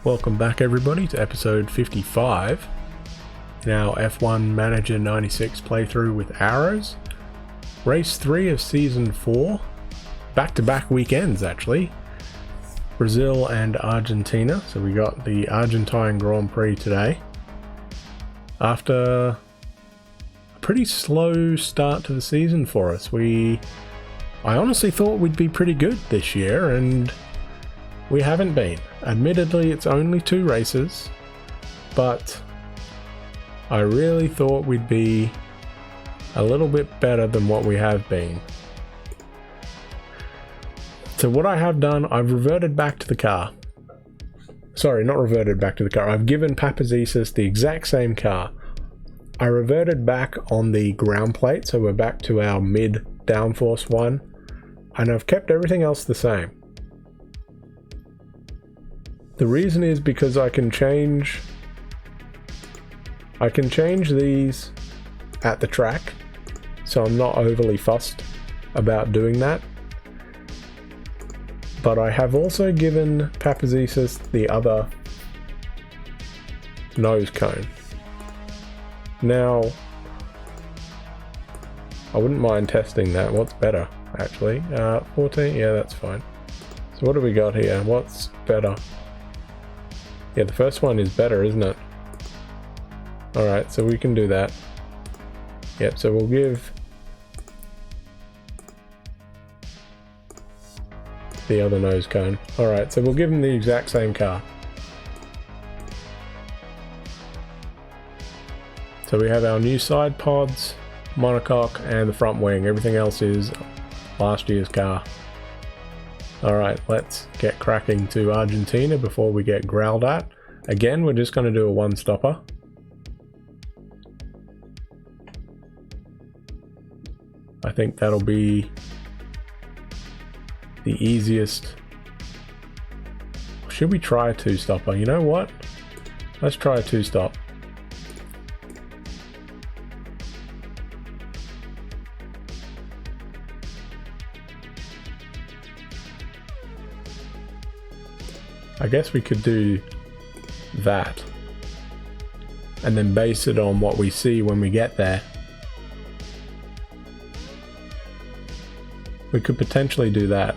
Welcome back everybody to episode 55 in our F1 Manager 96 playthrough with arrows. Race 3 of Season 4, back-to-back weekends actually, Brazil and Argentina. So we got the Argentine Grand Prix today. After a pretty slow start to the season for us, I honestly thought we'd be pretty good this year, and we haven't been. Admittedly, it's only 2 races, but I really thought we'd be a little bit better than what we have been. So what I have done, I've reverted back to the car. Sorry, not reverted back to the car. I've given Papazisis the exact same car. I reverted back on the ground plate, so we're back to our mid downforce one, and I've kept everything else the same. The reason is because I can change these at the track, so I'm not overly fussed about doing that. But I have also given Papazisis the other nose cone. Now, I wouldn't mind testing that. What's better, actually? 14? Yeah, that's fine. So what do we got here? What's better? Yeah, the first one is better, isn't it? Alright, so we can do that. Yep, so we'll give the other nose cone. Alright, so we'll give him the exact same car. So we have our new side pods, monocoque, and the front wing. Everything else is last year's car. Alright, let's get cracking to Argentina before we get growled at. Again, we're just going to do a one-stopper. I think that'll be the easiest. Should we try a 2-stopper? You know what? Let's try a 2-stop. I guess we could do that and then base it on what we see when we get there. We could potentially do that.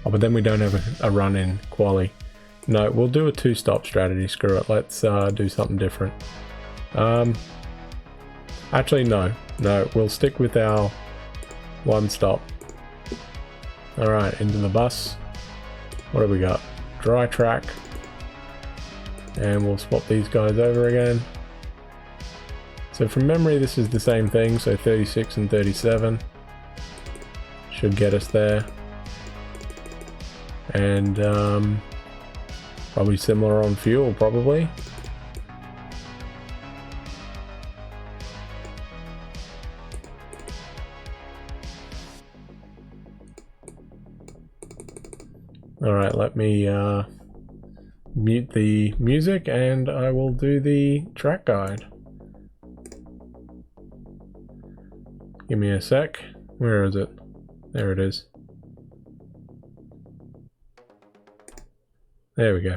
Oh, but then we don't have a run in quali. No, we'll do a 2-stop strategy. Screw it. Let's do something different. Actually, no. We'll stick with our 1-stop. Alright, into the bus. What do we got? Dry track. And we'll swap these guys over again. So from memory, this is the same thing, so 36 and 37 should get us there. And probably similar on fuel, probably. Alright, let me mute the music and I will do the track guide. Give me a sec. Where is it? There it is. There we go.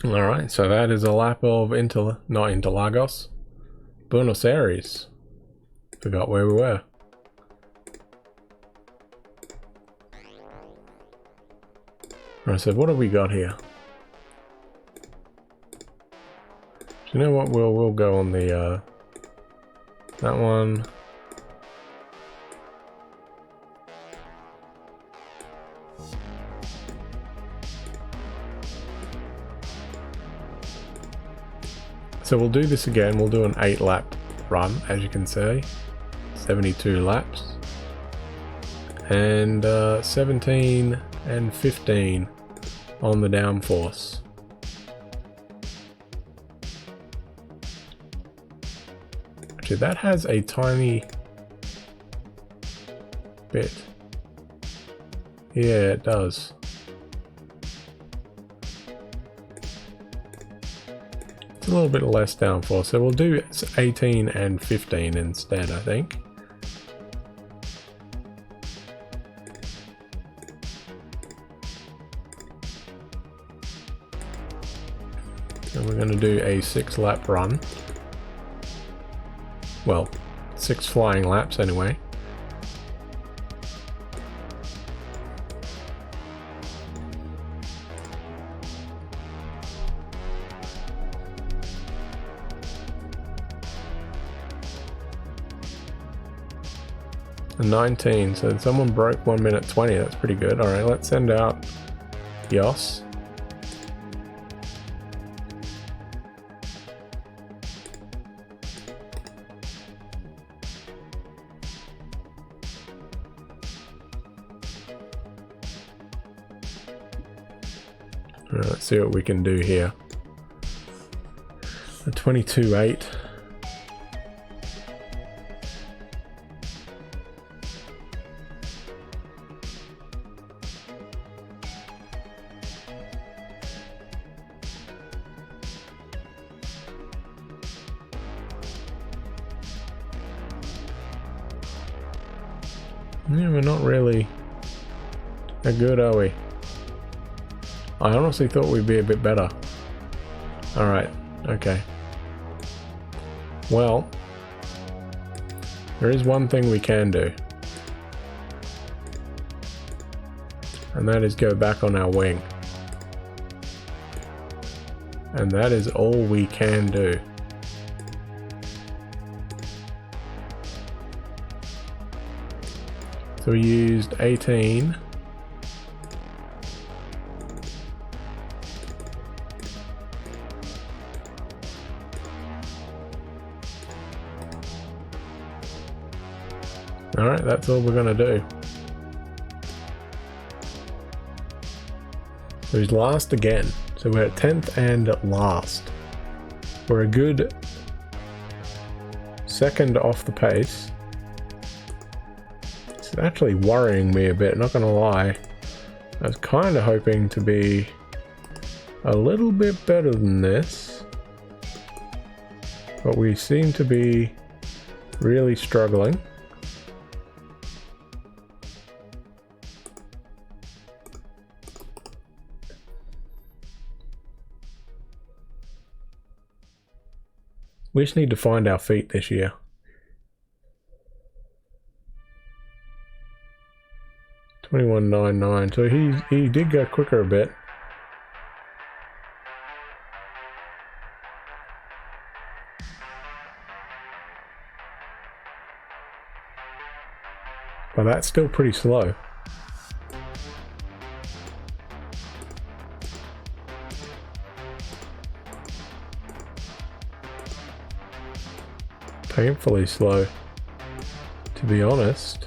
Alright, so that is a lap of not Interlagos, Buenos Aires. Forgot where we were. Alright, so what have we got here? Do you know what? We'll go on the that one. So we'll do this again. We'll do an 8-lap run, as you can see, 72 laps, and 17 and 15 on the downforce. Actually, that has a tiny bit. Yeah, it does. It's a little bit less downforce, so we'll do 18 and 15 instead, I think. And we're going to do a 6-lap run. Well, 6 flying laps anyway. And 19, so someone broke 1 minute 20, that's pretty good. Alright, let's send out Yos. Alright, let's see what we can do here. A 22.8. Yeah, we're not really that good, are we? I honestly thought we'd be a bit better. Alright, okay. Well, there is one thing we can do. And that is go back on our wing. And that is all we can do. So we used 18. Alright, that's all we're gonna do. So he's last again. So we're at 10th and last. We're a good second off the pace. It's actually worrying me a bit, not gonna lie. I was kind of hoping to be a little bit better than this, but we seem to be really struggling. We just need to find our feet this year. $21.99. So he did go quicker a bit. But that's still pretty slow. Painfully slow, to be honest.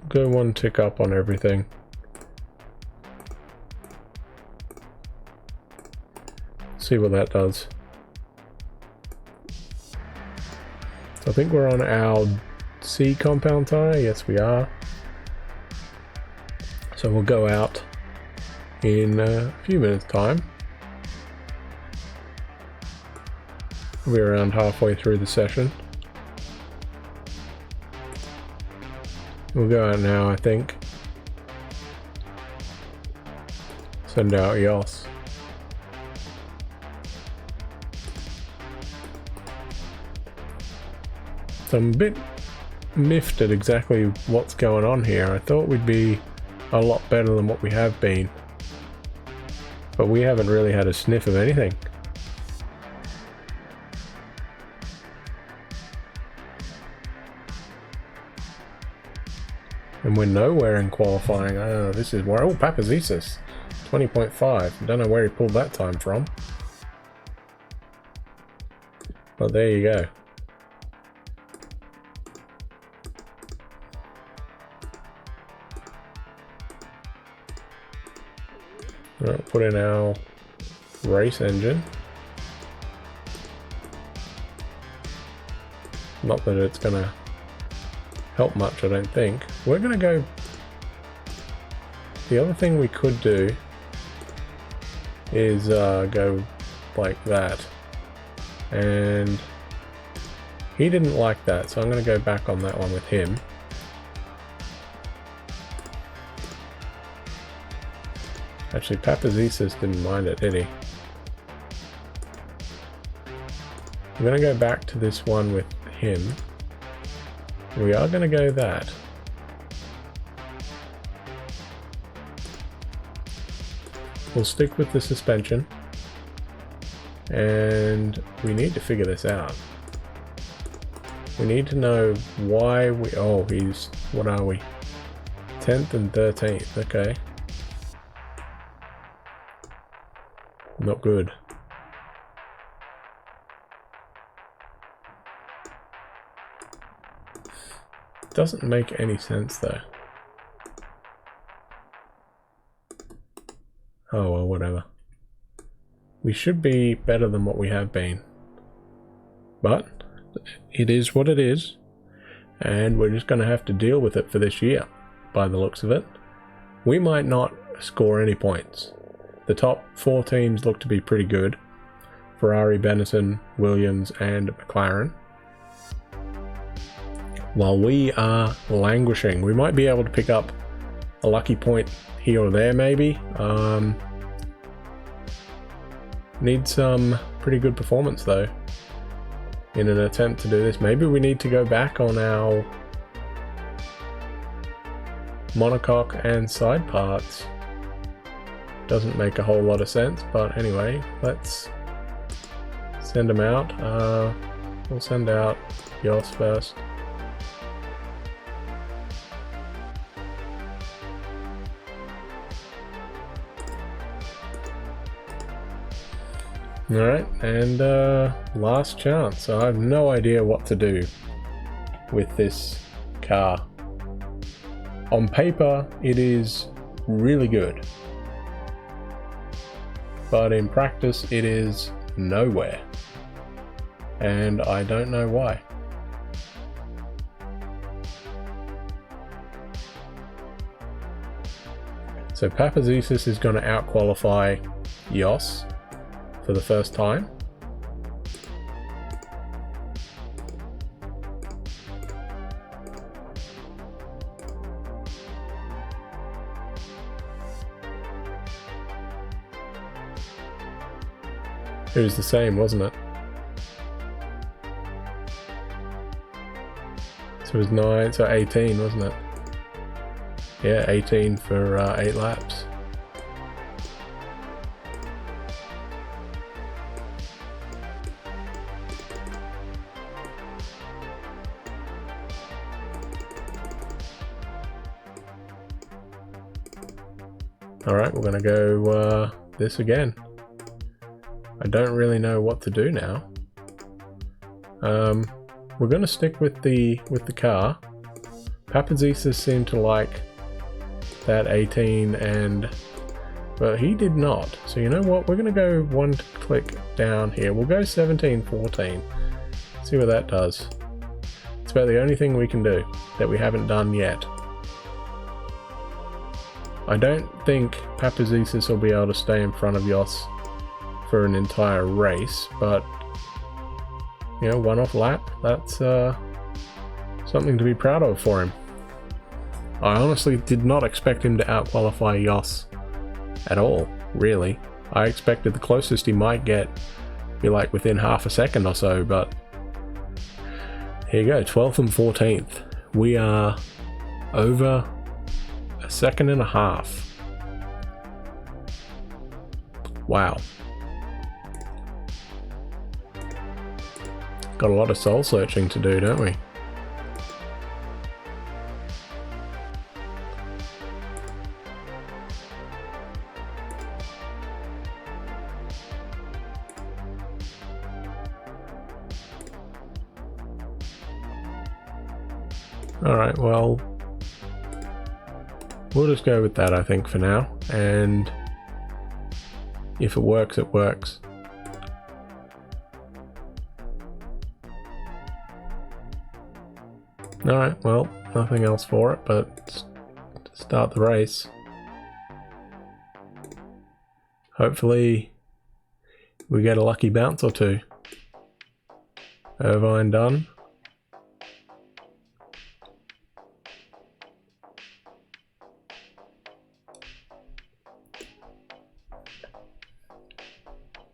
Go one tick up on everything. See what that does. So I think we're on our C compound tire. Yes, we are. So we'll go out in a few minutes time. We'll be around halfway through the session. We'll go out now, I think. Send out Yos. So I'm a bit miffed at exactly what's going on here. I thought we'd be a lot better than what we have been. But we haven't really had a sniff of anything. And we're nowhere in qualifying. I don't know, this is where... Oh, Papazisis. 20.5. Don't know where he pulled that time from. But there you go. Right, put in our race engine. Not that it's gonna help much, I don't think. We're gonna go... The other thing we could do is go like that. And he didn't like that, so I'm gonna go back on that one with him. Actually, Papazisis didn't mind it, did he? I'm gonna go back to this one with him. We are gonna go that. We'll stick with the suspension. And we need to figure this out. We need to know why we... Oh, he's... What are we? 10th and 13th, okay. Not good. Doesn't make any sense though. Oh well, whatever. We should be better than what we have been. But it is what it is. And we're just going to have to deal with it for this year, by the looks of it. We might not score any points. The top 4 teams look to be pretty good. Ferrari, Benetton, Williams and McLaren. While we are languishing, we might be able to pick up a lucky point here or there maybe. Need some pretty good performance though in an attempt to do this. Maybe we need to go back on our monocoque and side parts. Doesn't make a whole lot of sense, but anyway, let's send them out. We'll send out Yos first. Alright, and last chance. I have no idea what to do with this car. On paper, it is really good. But in practice, it is nowhere. And I don't know why. So Papazisis is going to out-qualify Yos for the first time. It was the same, wasn't it? So it was 9, so 18, wasn't it? Yeah, 18 for 8 laps. Alright, we're gonna go this again. I don't really know what to do now. We're gonna stick with the car. Papazisis seemed to like that 18 and... But he did not. So you know what? We're gonna go one click down here. We'll go 17, 14. See what that does. It's about the only thing we can do that we haven't done yet. I don't think Papazisis will be able to stay in front of Jos for an entire race, but you know, one off lap, that's something to be proud of for him. I honestly did not expect him to outqualify Jos at all, really. I expected the closest he might get be like within half a second or so, but here you go, 12th and 14th. We are over a second and a half. Wow. Got a lot of soul searching to do, don't we? Alright, well, we'll just go with that, I think, for now, and if it works, it works. Alright, well, nothing else for it, but start the race. Hopefully we get a lucky bounce or two. Irvine done.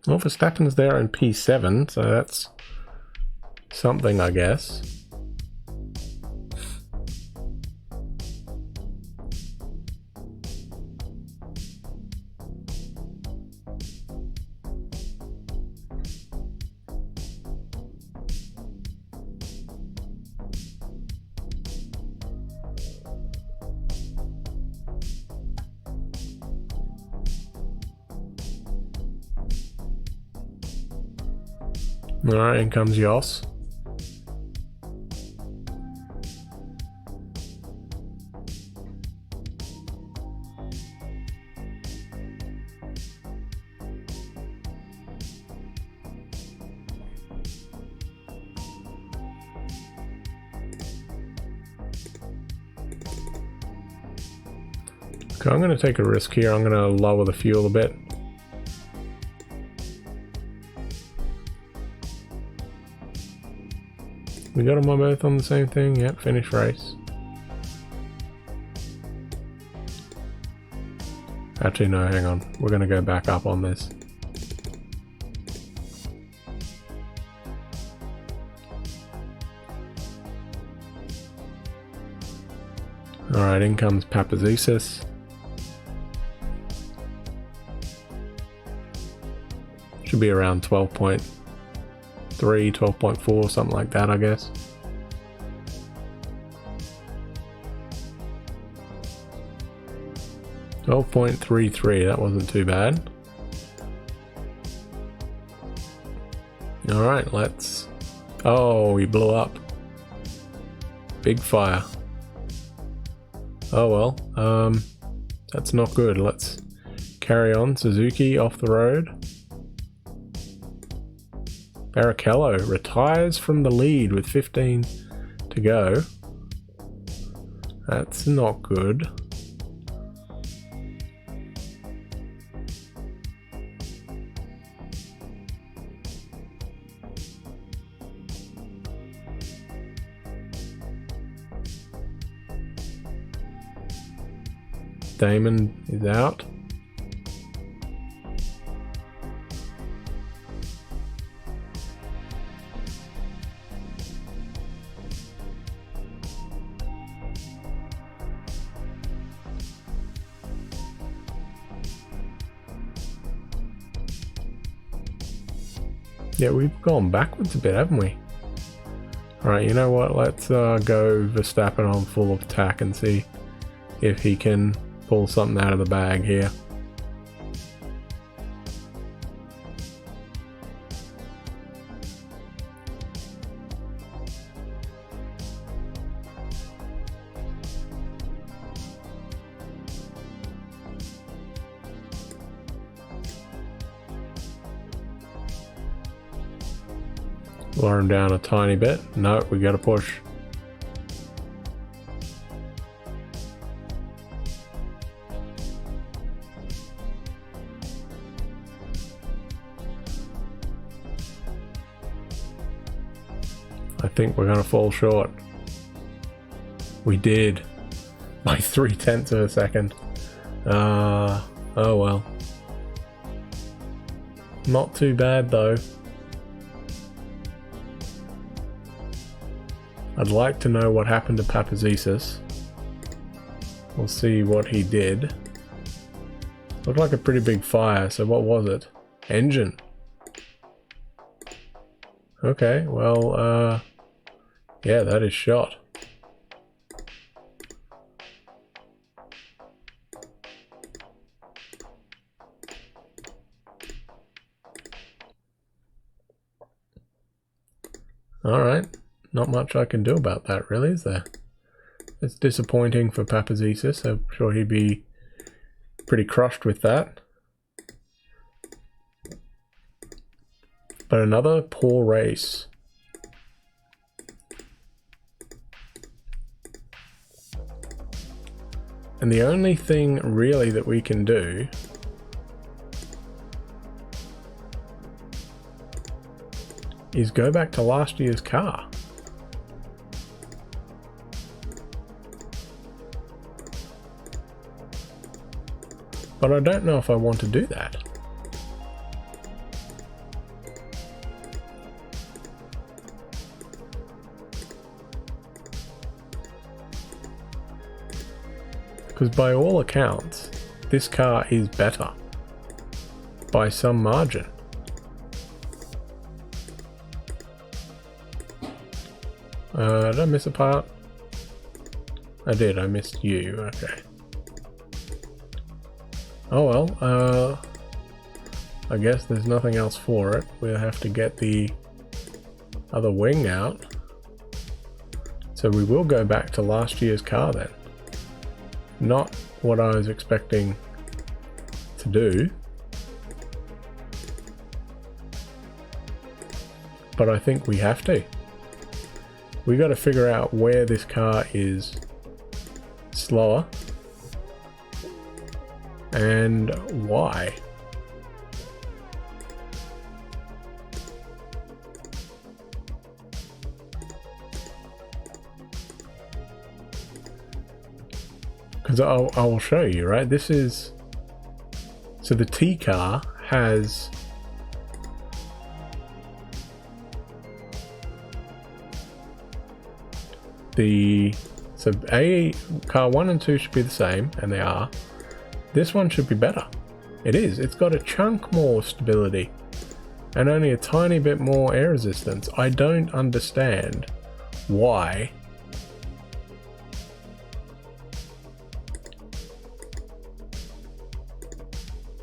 Well, Verstappen's there in P7, so that's something, I guess. Alright, in comes Jos. Okay, I'm going to take a risk here. I'm going to lower the fuel a bit. We got them both on the same thing. Yep, finish race. Actually, no, hang on. We're going to go back up on this. Alright, in comes Papazisis. Should be around 12.3, 12.4, something like that, I guess. .33, that wasn't too bad. Alright, let's... Oh, he blew up. Big fire. Oh well, that's not good. Let's carry on. Suzuki off the road. Barrichello retires from the lead with 15 to go. That's not good. Damon is out. Yeah, we've gone backwards a bit, haven't we? Alright, you know what? Let's go Verstappen on full attack and see if he can pull something out of the bag here. Lower him down a tiny bit. No, we gotta push. I think we're gonna fall short. We did. By 0.3 of a second. Oh well. Not too bad though. I'd like to know what happened to Papazesis. We'll see what he did. Looked like a pretty big fire, so what was it? Engine. Okay, well, yeah, that is shot. Alright, not much I can do about that really, is there? It's disappointing for Papazesis. I'm sure he'd be pretty crushed with that. But another poor race. And the only thing really that we can do is go back to last year's car. But I don't know if I want to do that. Because by all accounts, this car is better. By some margin. Did I miss a part? I did, I missed you, okay. Oh well, I guess there's nothing else for it. We'll have to get the other wing out. So we will go back to last year's car then. Not what I was expecting to do. But I think we have to. We got to figure out where this car is slower and why. Because I will show you, right? This is... So the T car has... So car 1 and 2 should be the same, and they are. This one should be better. It is. It's got a chunk more stability and only a tiny bit more air resistance. I don't understand why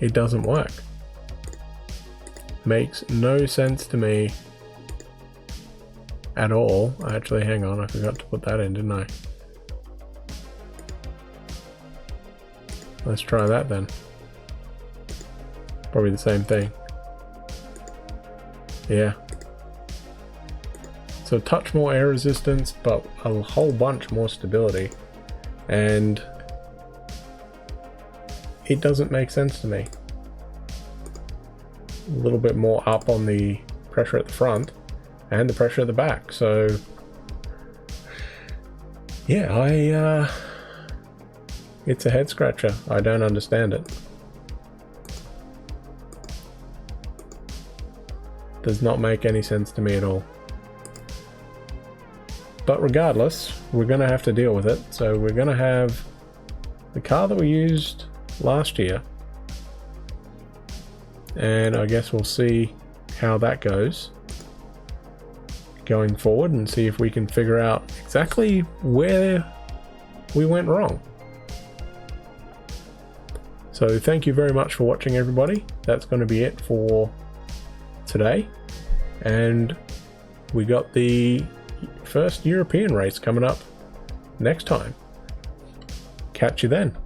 it doesn't work. Makes no sense to me at all. Actually, hang on, I forgot to put that in, didn't I? Let's try that then. Probably the same thing. Yeah. So a touch more air resistance, but a whole bunch more stability. And it doesn't make sense to me. A little bit more up on the pressure at the front and the pressure at the back. So yeah, it's a head scratcher. I don't understand it. Does not make any sense to me at all. But regardless, we're going to have to deal with it. So we're going to have the car that we used last year. And I guess we'll see how that goes going forward and see if we can figure out exactly where we went wrong. So thank you very much for watching, everybody. That's going to be it for today. And we got the first European race coming up next time. Catch you then.